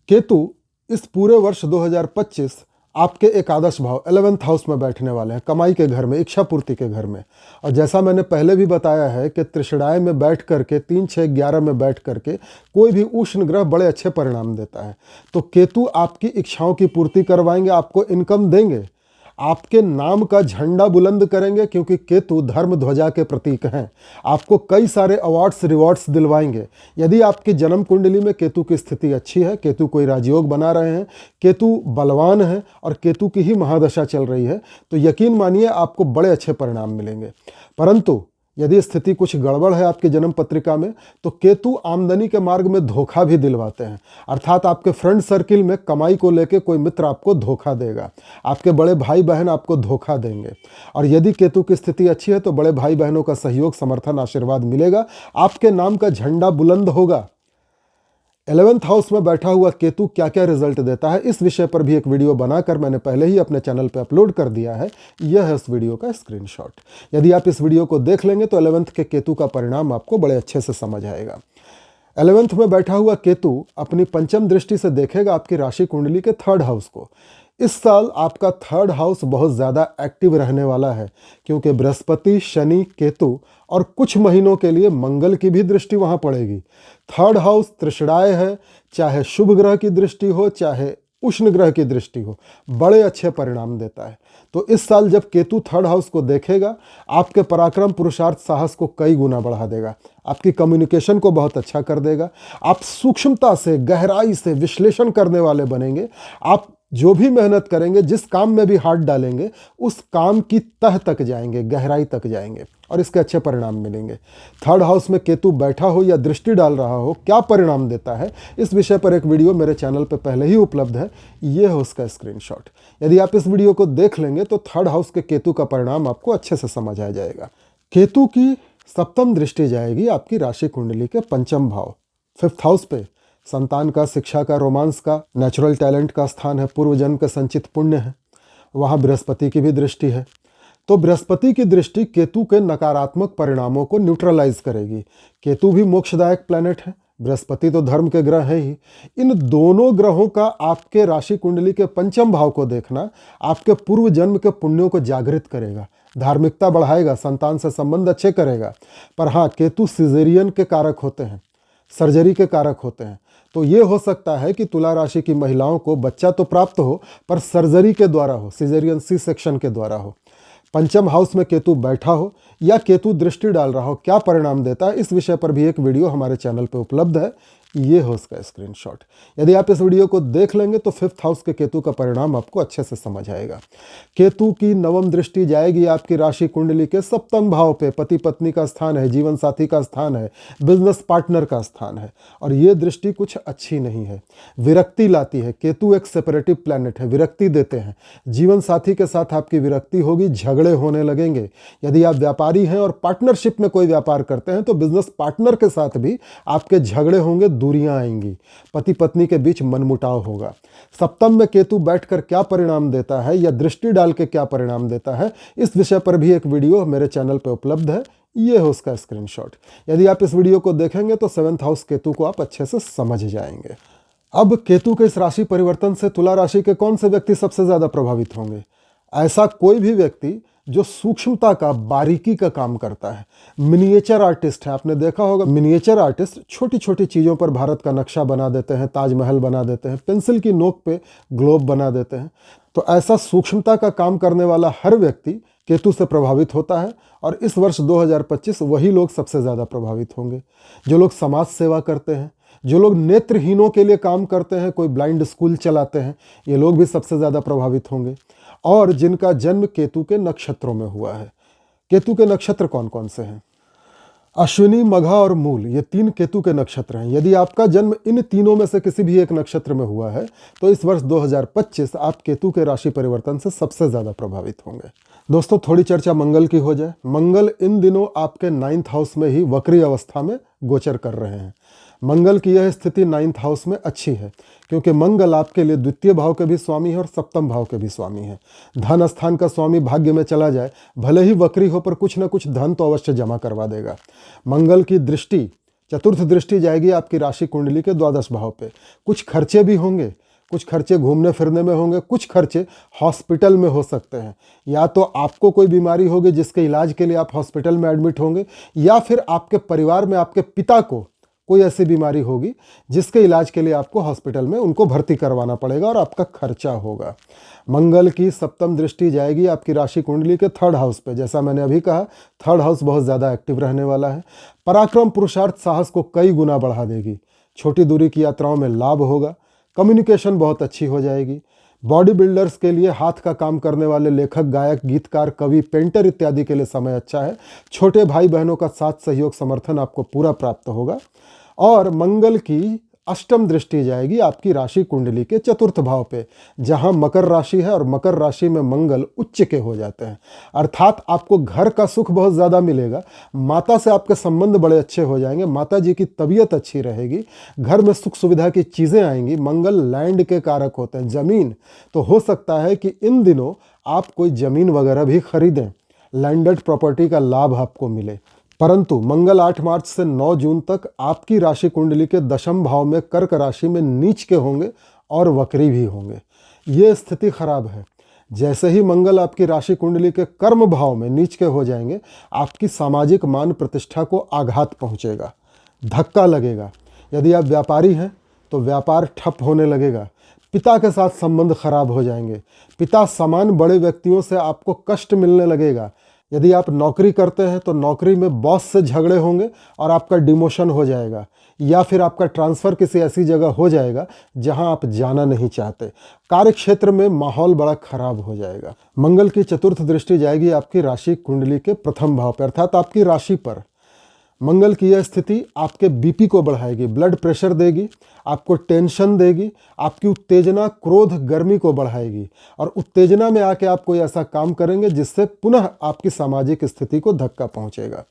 केतु इस पूरे वर्ष 2025 आपके एकादश भाव 11th हाउस में बैठने वाले हैं, कमाई के घर में, इच्छा पूर्ति के घर में। और जैसा मैंने पहले भी बताया है कि त्रिषणाय में बैठ करके 3, 6, 11 में बैठ करके कोई भी उष्ण ग्रह बड़े अच्छे परिणाम देता है। तो केतु आपकी इच्छाओं की पूर्ति करवाएंगे, आपको इनकम देंगे, आपके नाम का झंडा बुलंद करेंगे, क्योंकि केतु धर्म ध्वजा के प्रतीक हैं। आपको कई सारे अवार्ड्स रिवॉर्ड्स दिलवाएंगे। यदि आपकी जन्म कुंडली में केतु की स्थिति अच्छी है, केतु कोई राजयोग बना रहे हैं, केतु बलवान है और केतु की ही महादशा चल रही है, तो यकीन मानिए आपको बड़े अच्छे परिणाम मिलेंगे। परंतु यदि स्थिति कुछ गड़बड़ है आपकी जन्म पत्रिका में, तो केतु आमदनी के मार्ग में धोखा भी दिलवाते हैं। अर्थात आपके फ्रेंड सर्किल में कमाई को लेकर कोई मित्र आपको धोखा देगा, आपके बड़े भाई बहन आपको धोखा देंगे। और यदि केतु की स्थिति अच्छी है तो बड़े भाई बहनों का सहयोग, समर्थन, आशीर्वाद मिलेगा, आपके नाम का झंडा बुलंद होगा। 11th हाउस में बैठा हुआ केतु क्या क्या रिजल्ट देता है, इस विषय पर भी एक वीडियो बनाकर मैंने पहले ही अपने चैनल पर अपलोड कर दिया है। यह है उस वीडियो का स्क्रीनशॉट। यदि आप इस वीडियो को देख लेंगे तो 11th के केतु का परिणाम आपको बड़े अच्छे से समझ आएगा। 11th में बैठा हुआ केतु अपनी पंचम दृष्टि से देखेगा आपकी राशि कुंडली के 3rd हाउस को। इस साल आपका 3rd हाउस बहुत ज़्यादा एक्टिव रहने वाला है, क्योंकि बृहस्पति, शनि, केतु और कुछ महीनों के लिए मंगल की भी दृष्टि वहाँ पड़ेगी। 3rd हाउस त्रिषणाय है, चाहे शुभ ग्रह की दृष्टि हो चाहे उष्ण ग्रह की दृष्टि हो, बड़े अच्छे परिणाम देता है। तो इस साल जब केतु 3rd हाउस को देखेगा, आपके पराक्रम, पुरुषार्थ, साहस को कई गुना बढ़ा देगा, आपकी कम्युनिकेशन को बहुत अच्छा कर देगा। आप सूक्ष्मता से, गहराई से विश्लेषण करने वाले बनेंगे। आप जो भी मेहनत करेंगे, जिस काम में भी हाथ डालेंगे, उस काम की तह तक जाएंगे, गहराई तक जाएंगे और इसके अच्छे परिणाम मिलेंगे। 3rd हाउस में केतु बैठा हो या दृष्टि डाल रहा हो, क्या परिणाम देता है, इस विषय पर एक वीडियो मेरे चैनल पर पहले ही उपलब्ध है। ये है उसका स्क्रीनशॉट। यदि आप इस वीडियो को देख लेंगे तो 3rd हाउस के केतु का परिणाम आपको अच्छे से समझ आ जाएगा। केतु की 7th दृष्टि जाएगी आपकी राशि कुंडली के 5th भाव, 5th हाउस पे। संतान का, शिक्षा का, रोमांस का, नेचुरल टैलेंट का स्थान है, पूर्व जन्म का संचित पुण्य है। वहाँ बृहस्पति की भी दृष्टि है। तो बृहस्पति की दृष्टि केतु के नकारात्मक परिणामों को न्यूट्रलाइज करेगी। केतु भी मोक्षदायक प्लैनेट है, बृहस्पति तो धर्म के ग्रह है ही। इन दोनों ग्रहों का आपके राशि कुंडली के 5th भाव को देखना आपके पूर्व जन्म के पुण्यों को जागृत करेगा, धार्मिकता बढ़ाएगा, संतान से संबंध अच्छे करेगा। पर हाँ, केतु सिजेरियन के कारक होते हैं, सर्जरी के कारक होते हैं। तो ये हो सकता है कि तुला राशि की महिलाओं को बच्चा तो प्राप्त हो पर सर्जरी के द्वारा हो, सिजेरियन सी सेक्शन के द्वारा हो। 5th हाउस में केतु बैठा हो या केतु दृष्टि डाल रहा हो, क्या परिणाम देता है, इस विषय पर भी एक वीडियो हमारे चैनल पर उपलब्ध है। ये हो उसका स्क्रीनशॉट। यदि आप इस वीडियो को देख लेंगे तो 5th हाउस के केतु का परिणाम आपको अच्छे से समझ आएगा। केतु की 9वीं दृष्टि जाएगी आपकी राशि कुंडली के 7th भाव पे। पति पत्नी का स्थान है, जीवन साथी का स्थान है, बिजनेस पार्टनर का स्थान है। और ये दृष्टि कुछ अच्छी नहीं है, विरक्ति लाती है। केतु एक सेपरेटिव प्लैनेट है, विरक्ति देते हैं। जीवन साथी के साथ आपकी विरक्ति होगी, झगड़े होने लगेंगे। यदि आप व्यापारी हैं और पार्टनरशिप में कोई व्यापार करते हैं तो बिजनेस पार्टनर के साथ भी आपके झगड़े होंगे, दूरियां आएंगी, पति पत्नी के बीच मनमुटाव होगा। 7th में केतु बैठकर क्या परिणाम देता है या दृष्टि डाल के क्या परिणाम देता है, इस विषय पर भी एक वीडियो मेरे चैनल पर उपलब्ध है। ये है उसका स्क्रीनशॉट। यदि आप इस वीडियो को देखेंगे तो 7th हाउस केतु को आप अच्छे से समझ जाएंगे। अब केतु के इस राशि परिवर्तन से तुला राशि के कौन से व्यक्ति सबसे ज्यादा प्रभावित होंगे? ऐसा कोई भी व्यक्ति जो सूक्ष्मता का, बारीकी का काम करता है, मिनिएचर आर्टिस्ट है। आपने देखा होगा, मिनिएचर आर्टिस्ट छोटी छोटी चीज़ों पर भारत का नक्शा बना देते हैं, ताजमहल बना देते हैं, पेंसिल की नोक पे ग्लोब बना देते हैं। तो ऐसा सूक्ष्मता का काम करने वाला हर व्यक्ति केतु से प्रभावित होता है। और इस वर्ष 2025 वही लोग सबसे ज़्यादा प्रभावित होंगे जो लोग समाज सेवा करते हैं, जो लोग नेत्रहीनों के लिए काम करते हैं, कोई ब्लाइंड स्कूल चलाते हैं, ये लोग भी सबसे ज़्यादा प्रभावित होंगे। और जिनका जन्म केतु के नक्षत्रों में हुआ है। केतु के नक्षत्र कौन कौन से हैं? अश्विनी, मघा और मूल, ये 3 केतु के नक्षत्र हैं। यदि आपका जन्म इन तीनों में से किसी भी एक नक्षत्र में हुआ है तो इस वर्ष 2025 आप केतु के राशि परिवर्तन से सबसे ज्यादा प्रभावित होंगे। दोस्तों, थोड़ी चर्चा मंगल की हो जाए। मंगल इन दिनों आपके 9th हाउस में ही वक्री अवस्था में गोचर कर रहे हैं। मंगल की यह स्थिति 9th हाउस में अच्छी है, क्योंकि मंगल आपके लिए द्वितीय भाव के भी स्वामी है और सप्तम भाव के भी स्वामी है। धन स्थान का स्वामी भाग्य में चला जाए, भले ही वक्री हो, पर कुछ ना कुछ धन तो अवश्य जमा करवा देगा। मंगल की दृष्टि, चतुर्थ दृष्टि जाएगी आपकी राशि कुंडली के द्वादश भाव पे। कुछ खर्चे भी होंगे, कुछ खर्चे घूमने फिरने में होंगे, कुछ खर्चे हॉस्पिटल में हो सकते हैं। या तो आपको कोई बीमारी होगी जिसके इलाज के लिए आप हॉस्पिटल में एडमिट होंगे, या फिर आपके परिवार में आपके पिता को कोई ऐसी बीमारी होगी जिसके इलाज के लिए आपको हॉस्पिटल में उनको भर्ती करवाना पड़ेगा और आपका खर्चा होगा। मंगल की सप्तम दृष्टि जाएगी आपकी राशि कुंडली के 3rd हाउस पे। जैसा मैंने अभी कहा, 3rd हाउस बहुत ज़्यादा एक्टिव रहने वाला है। पराक्रम, पुरुषार्थ, साहस को कई गुना बढ़ा देगी। छोटी दूरी की यात्राओं में लाभ होगा। कम्युनिकेशन बहुत अच्छी हो जाएगी। बॉडी बिल्डर्स के लिए, हाथ का काम करने वाले लेखक, गायक, गीतकार, कवि, पेंटर इत्यादि के लिए समय अच्छा है। छोटे भाई बहनों का साथ, सहयोग, समर्थन आपको पूरा प्राप्त होगा। और मंगल की अष्टम दृष्टि जाएगी आपकी राशि कुंडली के 4th भाव पे, जहां मकर राशि है, और मकर राशि में मंगल उच्च के हो जाते हैं। अर्थात आपको घर का सुख बहुत ज़्यादा मिलेगा। माता से आपके संबंध बड़े अच्छे हो जाएंगे, माता जी की तबीयत अच्छी रहेगी, घर में सुख सुविधा की चीज़ें आएंगी। मंगल लैंड के कारक होते हैं, ज़मीन। तो हो सकता है कि इन दिनों आप कोई ज़मीन वगैरह भी खरीदें, लैंडेड प्रॉपर्टी का लाभ आपको मिले। परंतु मंगल 8 मार्च से 9 जून तक आपकी राशि कुंडली के 10वें भाव में कर्क राशि में नीच के होंगे और वक्री भी होंगे। ये स्थिति खराब है। जैसे ही मंगल आपकी राशि कुंडली के कर्म भाव में नीच के हो जाएंगे, आपकी सामाजिक मान प्रतिष्ठा को आघात पहुंचेगा, धक्का लगेगा। यदि आप व्यापारी हैं तो व्यापार ठप होने लगेगा। पिता के साथ संबंध खराब हो जाएंगे। पिता समान बड़े व्यक्तियों से आपको कष्ट मिलने लगेगा। यदि आप नौकरी करते हैं तो नौकरी में बॉस से झगड़े होंगे और आपका डिमोशन हो जाएगा, या फिर आपका ट्रांसफ़र किसी ऐसी जगह हो जाएगा जहां आप जाना नहीं चाहते। कार्य क्षेत्र में माहौल बड़ा खराब हो जाएगा। मंगल की 4th दृष्टि जाएगी आपकी राशि कुंडली के 1st भाव पर, अर्थात आपकी राशि पर। मंगल की यह स्थिति आपके बीपी को बढ़ाएगी, ब्लड प्रेशर देगी, आपको टेंशन देगी, आपकी उत्तेजना, क्रोध, गर्मी को बढ़ाएगी। और उत्तेजना में आके आप कोई ऐसा काम करेंगे जिससे पुनः आपकी सामाजिक स्थिति को धक्का पहुंचेगा।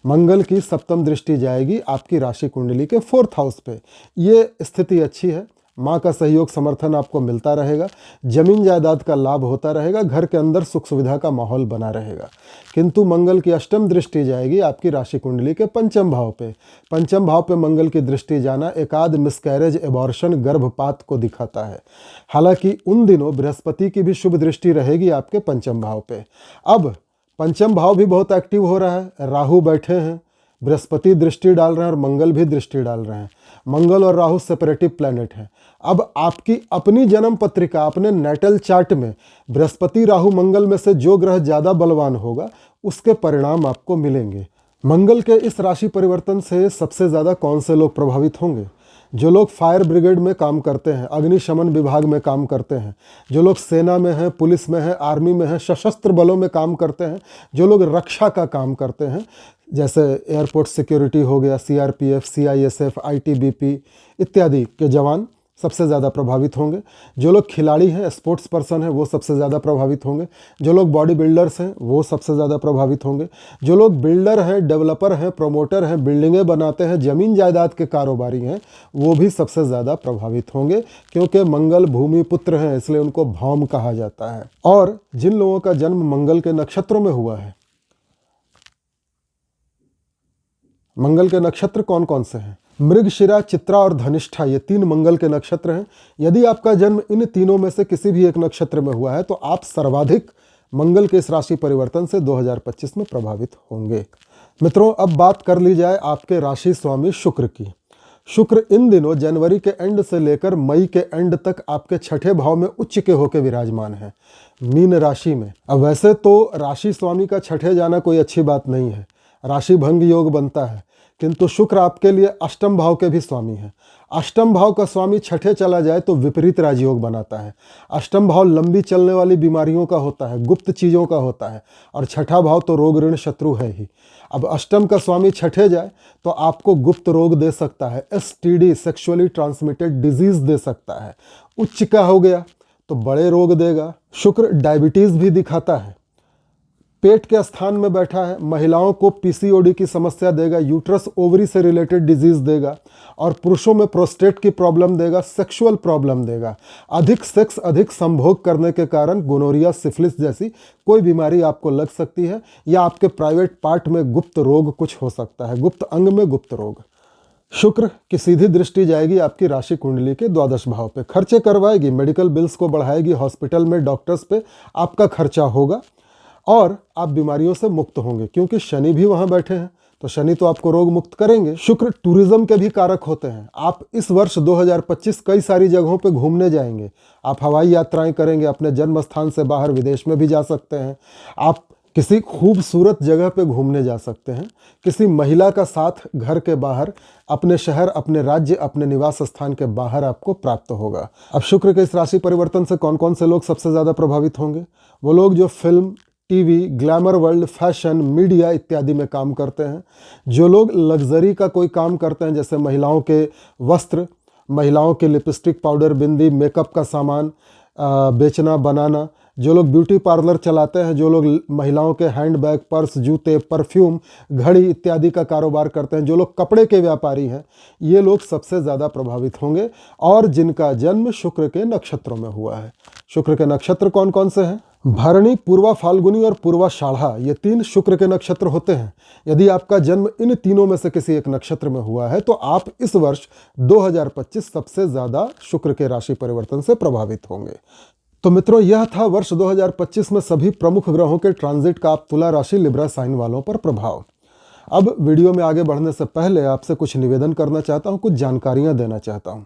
मंगल की 7th दृष्टि जाएगी आपकी राशि कुंडली के 4th हाउस पे। ये स्थिति अच्छी है। माँ का सहयोग, समर्थन आपको मिलता रहेगा। जमीन जायदाद का लाभ होता रहेगा। घर के अंदर सुख सुविधा का माहौल बना रहेगा। किंतु मंगल की 8वीं दृष्टि जाएगी आपकी राशि कुंडली के 5वें भाव पे। 5वें भाव पे मंगल की दृष्टि जाना एकाध मिसकैरेज, एबॉर्शन, गर्भपात को दिखाता है। हालांकि उन दिनों बृहस्पति की भी शुभ दृष्टि रहेगी आपके 5वें भाव पे। अब 5वां भाव भी बहुत एक्टिव हो रहा है। राहु बैठे हैं, बृहस्पति दृष्टि डाल रहे हैं और मंगल भी दृष्टि डाल रहे हैं। मंगल और राहु सेपरेटिव प्लैनेट हैं। अब आपकी अपनी जन्म पत्रिका, अपने नेटल चार्ट में बृहस्पति, राहु, मंगल में से जो ग्रह ज़्यादा बलवान होगा उसके परिणाम आपको मिलेंगे। मंगल के इस राशि परिवर्तन से सबसे ज़्यादा कौन से लोग प्रभावित होंगे? जो लोग फायर ब्रिगेड में काम करते हैं, अग्निशमन विभाग में काम करते हैं, जो लोग सेना में हैं, पुलिस में हैं, आर्मी में हैं, सशस्त्र बलों में काम करते हैं, जो लोग रक्षा का काम करते हैं, जैसे एयरपोर्ट सिक्योरिटी हो गया, सीआरपीएफ, सीआईएसएफ, आईटीबीपी इत्यादि के जवान सबसे ज़्यादा प्रभावित होंगे। जो लोग खिलाड़ी हैं, स्पोर्ट्स पर्सन हैं, वो सबसे ज़्यादा प्रभावित होंगे। जो लोग बॉडी बिल्डर्स हैं वो सबसे ज़्यादा प्रभावित होंगे। जो लोग बिल्डर हैं, डेवलपर हैं, प्रोमोटर हैं, बिल्डिंगें बनाते हैं, ज़मीन जायदाद के कारोबारी हैं, वो भी सबसे ज़्यादा प्रभावित होंगे, क्योंकि मंगल भूमि पुत्र हैं, इसलिए उनको भौम कहा जाता है। और जिन लोगों का जन्म मंगल के नक्षत्रों में हुआ है, मंगल के नक्षत्र कौन कौन से हैं? मृगशिरा, चित्रा और धनिष्ठा, ये 3 मंगल के नक्षत्र हैं। यदि आपका जन्म इन तीनों में से किसी भी एक नक्षत्र में हुआ है तो आप सर्वाधिक मंगल के इस राशि परिवर्तन से 2025 में प्रभावित होंगे। मित्रों, अब बात कर ली जाए आपके राशि स्वामी शुक्र की। शुक्र इन दिनों जनवरी के एंड से लेकर मई के एंड तक आपके 6ठे भाव में उच्च के होकर विराजमान है, मीन राशि में। अब वैसे तो राशि स्वामी का 6ठे जाना कोई अच्छी बात नहीं है, राशि भंग योग बनता है, किंतु शुक्र आपके लिए 8वें भाव के भी स्वामी है। 8वें भाव का स्वामी 6ठे चला जाए तो विपरीत राजयोग बनाता है। 8वां भाव लंबी चलने वाली बीमारियों का होता है, गुप्त चीज़ों का होता है, और 6ठा भाव तो रोग ऋण शत्रु है ही। अब 8वें का स्वामी 6ठे जाए तो आपको गुप्त रोग दे सकता है, STD, सेक्सुअली ट्रांसमिटेड डिजीज दे सकता है। उच्च का हो गया तो बड़े रोग देगा। शुक्र डायबिटीज़ भी दिखाता है। पेट के स्थान में बैठा है, महिलाओं को पीसीओडी की समस्या देगा, यूट्रस ओवरी से रिलेटेड डिजीज देगा, और पुरुषों में प्रोस्टेट की प्रॉब्लम देगा, सेक्सुअल प्रॉब्लम देगा। अधिक सेक्स, अधिक संभोग करने के कारण गोनोरिया, सिफिलिस जैसी कोई बीमारी आपको लग सकती है, या आपके प्राइवेट पार्ट में गुप्त रोग कुछ हो सकता है, गुप्त अंग में गुप्त रोग। शुक्र की सीधी दृष्टि जाएगी आपकी राशि कुंडली के द्वादश भाव पे, खर्चे करवाएगी, मेडिकल बिल्स को बढ़ाएगी, हॉस्पिटल में डॉक्टर्स पे आपका खर्चा होगा, और आप बीमारियों से मुक्त होंगे, क्योंकि शनि भी वहां बैठे हैं, तो शनि तो आपको रोग मुक्त करेंगे। शुक्र टूरिज्म के भी कारक होते हैं। आप इस वर्ष 2025 कई सारी जगहों पे घूमने जाएंगे, आप हवाई यात्राएं करेंगे, अपने जन्म स्थान से बाहर विदेश में भी जा सकते हैं, आप किसी खूबसूरत जगह पे घूमने जा सकते हैं, किसी महिला का साथ घर के बाहर, अपने शहर, अपने राज्य, अपने निवास स्थान के बाहर आपको प्राप्त होगा। अब शुक्र के इस राशि परिवर्तन से कौन कौन से लोग सबसे ज़्यादा प्रभावित होंगे? वो लोग जो film, TV, glamour world, fashion, media इत्यादि में काम करते हैं, जो लोग लग्जरी का कोई काम करते हैं, जैसे महिलाओं के वस्त्र, महिलाओं के लिपस्टिक, पाउडर, बिंदी, मेकअप का सामान बेचना, बनाना, जो लोग ब्यूटी पार्लर चलाते हैं, जो लोग महिलाओं के हैंडबैग, पर्स, जूते, परफ्यूम, घड़ी इत्यादि का कारोबार करते हैं, जो लोग कपड़े के व्यापारी हैं, ये लोग सबसे ज़्यादा प्रभावित होंगे, और जिनका जन्म शुक्र के नक्षत्रों में हुआ है। शुक्र के नक्षत्र कौन कौन से हैं? भरणी, पूर्वा फाल्गुनी और पूर्वाषाढ़ा, ये 3 शुक्र के नक्षत्र होते हैं। यदि आपका जन्म इन तीनों में से किसी एक नक्षत्र में हुआ है, तो आप इस वर्ष 2025 सबसे ज़्यादा शुक्र के राशि परिवर्तन से प्रभावित होंगे। तो मित्रों, यह था वर्ष 2025 में सभी प्रमुख ग्रहों के ट्रांजिट का आप तुला राशि लिब्रा साइन वालों पर प्रभाव। अब वीडियो में आगे बढ़ने से पहले आपसे कुछ निवेदन करना चाहता हूं, कुछ जानकारियां देना चाहता हूं।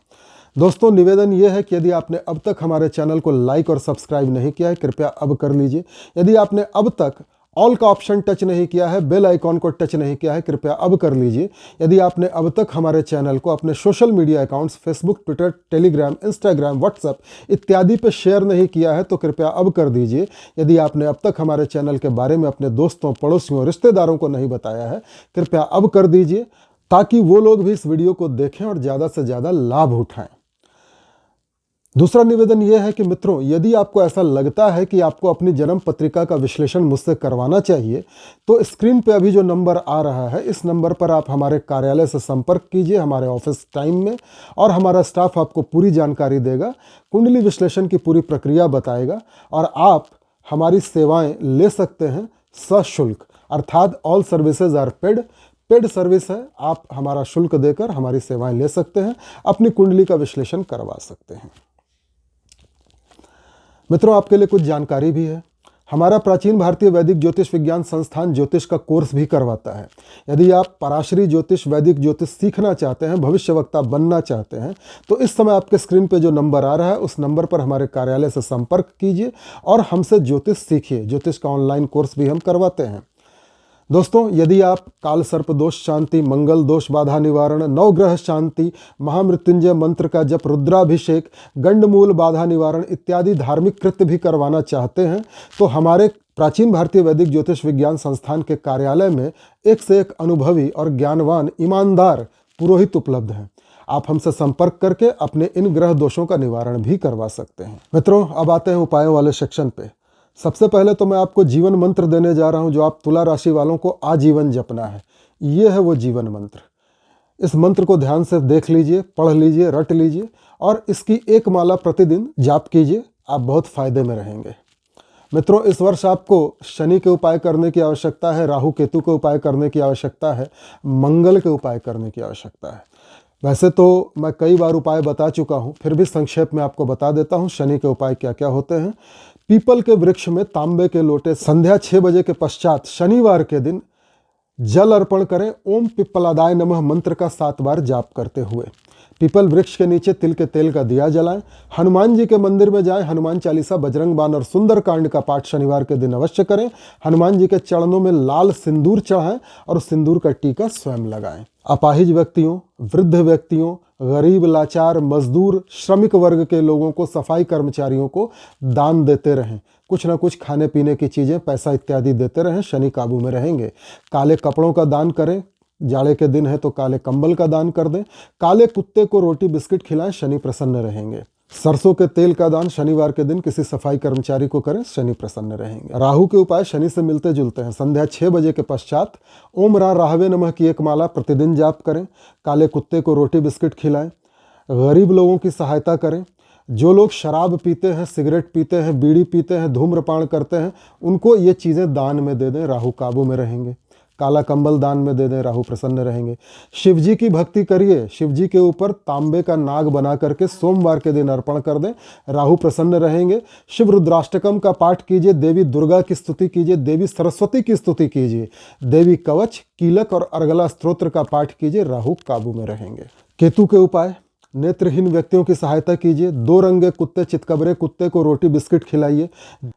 दोस्तों, निवेदन यह है कि यदि आपने अब तक हमारे चैनल को लाइक और सब्सक्राइब नहीं किया है, कृपया अब कर लीजिए। यदि आपने अब तक ऑल का ऑप्शन टच नहीं किया है, बेल आइकॉन को टच नहीं किया है, कृपया अब कर लीजिए। यदि आपने अब तक हमारे चैनल को अपने social media accounts Facebook, Twitter, Telegram, Instagram, WhatsApp इत्यादि पे शेयर नहीं किया है, तो कृपया अब कर दीजिए। यदि आपने अब तक हमारे चैनल के बारे में अपने दोस्तों, पड़ोसियों, रिश्तेदारों को नहीं बताया है, कृपया अब कर दीजिए, ताकि वो लोग भी इस वीडियो को देखें और ज़्यादा से ज़्यादा लाभ उठाएं। दूसरा निवेदन यह है कि मित्रों, यदि आपको ऐसा लगता है कि आपको अपनी जन्म पत्रिका का विश्लेषण मुझसे करवाना चाहिए, तो स्क्रीन पे अभी जो नंबर आ रहा है, इस नंबर पर आप हमारे कार्यालय से संपर्क कीजिए, हमारे ऑफिस टाइम में, और हमारा स्टाफ आपको पूरी जानकारी देगा, कुंडली विश्लेषण की पूरी प्रक्रिया बताएगा, और आप हमारी सेवाएं ले सकते हैं सशुल्क, अर्थात all services are paid service है। आप हमारा शुल्क देकर हमारी सेवाएं ले सकते हैं, अपनी कुंडली का विश्लेषण करवा सकते हैं। मित्रों, आपके लिए कुछ जानकारी भी है। हमारा प्राचीन भारतीय वैदिक ज्योतिष विज्ञान संस्थान ज्योतिष का कोर्स भी करवाता है। यदि आप पराशरी ज्योतिष, वैदिक ज्योतिष सीखना चाहते हैं, भविष्यवक्ता बनना चाहते हैं, तो इस समय आपके स्क्रीन पे जो नंबर आ रहा है, उस नंबर पर हमारे कार्यालय से संपर्क कीजिए और हमसे ज्योतिष सीखिए। ज्योतिष का ऑनलाइन कोर्स भी हम करवाते हैं। दोस्तों, यदि आप काल सर्प दोष शांति, मंगल दोष बाधा निवारण, नवग्रह शांति, महामृत्युंजय मंत्र का जप, रुद्राभिषेक, गंडमूल बाधा निवारण इत्यादि धार्मिक कृत्य भी करवाना चाहते हैं, तो हमारे प्राचीन भारतीय वैदिक ज्योतिष विज्ञान संस्थान के कार्यालय में एक से एक अनुभवी और ज्ञानवान, ईमानदार पुरोहित उपलब्ध हैं। आप हमसे संपर्क करके अपने इन ग्रह दोषों का निवारण भी करवा सकते हैं। मित्रों, अब आते हैं उपायों वाले सेक्शन पे। सबसे पहले तो मैं आपको जीवन मंत्र देने जा रहा हूं, जो आप तुला राशि वालों को आजीवन जपना है। ये है वो जीवन मंत्र। इस मंत्र को ध्यान से देख लीजिए, पढ़ लीजिए, रट लीजिए, और इसकी एक माला प्रतिदिन जाप कीजिए। आप बहुत फायदे में रहेंगे। मित्रों, इस वर्ष आपको शनि के उपाय करने की आवश्यकता है, राहु केतु के उपाय करने की आवश्यकता है, मंगल के उपाय करने की आवश्यकता है। वैसे तो मैं कई बार उपाय बता चुका हूं, फिर भी संक्षेप में आपको बता देता हूं शनि के उपाय क्या क्या होते हैं। पीपल के वृक्ष में तांबे के लोटे संध्या 6 बजे के पश्चात शनिवार के दिन जल अर्पण करें। ओम पिप्पलादाय नमः मंत्र का 7 बार जाप करते हुए पीपल वृक्ष के नीचे तिल के तेल का दिया जलाएं। हनुमान जी के मंदिर में जाएं, हनुमान चालीसा, बजरंग बाण और सुंदर कांड का पाठ शनिवार के दिन अवश्य करें। हनुमान जी के चरणों में लाल सिंदूर चढ़ाएं और सिंदूर का टीका स्वयं लगाएं। अपाहिज व्यक्तियों, वृद्ध व्यक्तियों, गरीब, लाचार, मजदूर, श्रमिक वर्ग के लोगों को, सफाई कर्मचारियों को दान देते रहें। कुछ ना कुछ खाने पीने की चीज़ें, पैसा इत्यादि देते रहें, शनि काबू में रहेंगे। काले कपड़ों का दान करें, जाड़े के दिन है तो काले कंबल का दान कर दें। काले कुत्ते को रोटी बिस्किट खिलाएं, शनि प्रसन्न रहेंगे। सरसों के तेल का दान शनिवार के दिन किसी सफाई कर्मचारी को करें, शनि प्रसन्न रहेंगे। राहु के उपाय शनि से मिलते जुलते हैं। संध्या 6 बजे के पश्चात ओम राहवे नमः की एक माला प्रतिदिन जाप करें। काले कुत्ते को रोटी बिस्किट खिलाएं। गरीब लोगों की सहायता करें। जो लोग शराब पीते हैं, सिगरेट पीते हैं, बीड़ी पीते हैं, धूम्रपान करते हैं, उनको ये चीज़ें दान में दे दें, राहु काबू में रहेंगे। काला कंबल दान में दे दें, राहु प्रसन्न रहेंगे। शिव जी की भक्ति करिए। शिव जी के ऊपर तांबे का नाग बना करके सोमवार के दिन अर्पण कर दें, राहु प्रसन्न रहेंगे। शिव रुद्राष्टकम का पाठ कीजिए। देवी दुर्गा की स्तुति कीजिए। देवी सरस्वती की स्तुति कीजिए। देवी कवच, कीलक और अर्गला स्तोत्र का पाठ कीजिए, राहु काबू में रहेंगे। केतु के उपाय, नेत्रहीन व्यक्तियों की सहायता कीजिए। 2 रंगे कुत्ते, चितकबरे कुत्ते को रोटी बिस्किट खिलाइए।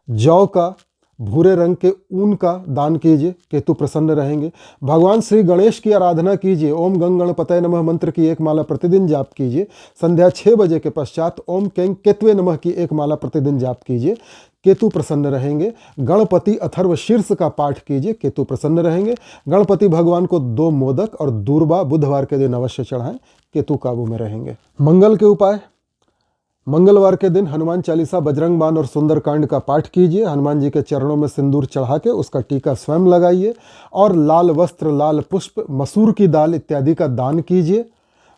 जौ का, भूरे रंग के ऊन का दान कीजिए, केतु प्रसन्न रहेंगे। भगवान श्री गणेश की आराधना कीजिए। ओम गंग गणपतये नमः मंत्र की एक माला प्रतिदिन जाप कीजिए। संध्या 6 बजे के पश्चात ओम कें केतवे नमः की एक माला प्रतिदिन जाप कीजिए, केतु प्रसन्न रहेंगे। गणपति अथर्व शीर्ष का पाठ कीजिए, केतु प्रसन्न रहेंगे। गणपति भगवान को 2 मोदक और दूर्बा बुधवार के दिन अवश्य चढ़ाएं, केतु काबू में रहेंगे। मंगल के उपाय, मंगलवार के दिन हनुमान चालीसा, बजरंग बाण और सुंदरकांड का पाठ कीजिए। हनुमान जी के चरणों में सिंदूर चढ़ा के उसका टीका स्वयं लगाइए और लाल वस्त्र, लाल पुष्प, मसूर की दाल इत्यादि का दान कीजिए।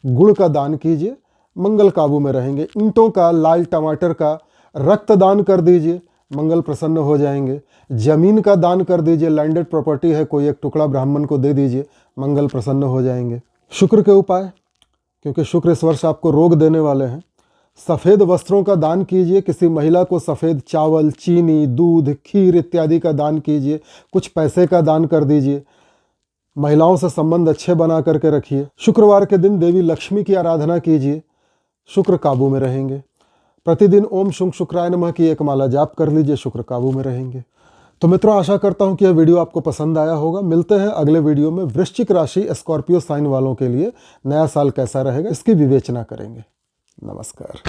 गुड़ का दान कीजिए, मंगल काबू में रहेंगे। ईंटों का, लाल टमाटर का रक्तदान कर दीजिए, मंगल प्रसन्न हो जाएंगे। जमीन का दान कर दीजिए। लैंडेड प्रॉपर्टी है, कोई एक टुकड़ा ब्राह्मण को दे दीजिए, मंगल प्रसन्न हो जाएंगे। शुक्र के उपाय, क्योंकि शुक्र इस वर्ष आपको रोग देने वाले हैं, सफ़ेद वस्त्रों का दान कीजिए। किसी महिला को सफ़ेद चावल, चीनी, दूध, खीर इत्यादि का दान कीजिए। कुछ पैसे का दान कर दीजिए। महिलाओं से संबंध अच्छे बना करके रखिए। शुक्रवार के दिन देवी लक्ष्मी की आराधना कीजिए, शुक्र काबू में रहेंगे। प्रतिदिन ओम शुंग शुक्राय नमः की एक माला जाप कर लीजिए, शुक्र काबू में रहेंगे। तो मित्रों, आशा करता हूं कि यह वीडियो आपको पसंद आया होगा। मिलते हैं अगले वीडियो में। वृश्चिक राशि स्कॉर्पियो साइन वालों के लिए नया साल कैसा रहेगा, इसकी विवेचना करेंगे। नमस्कार।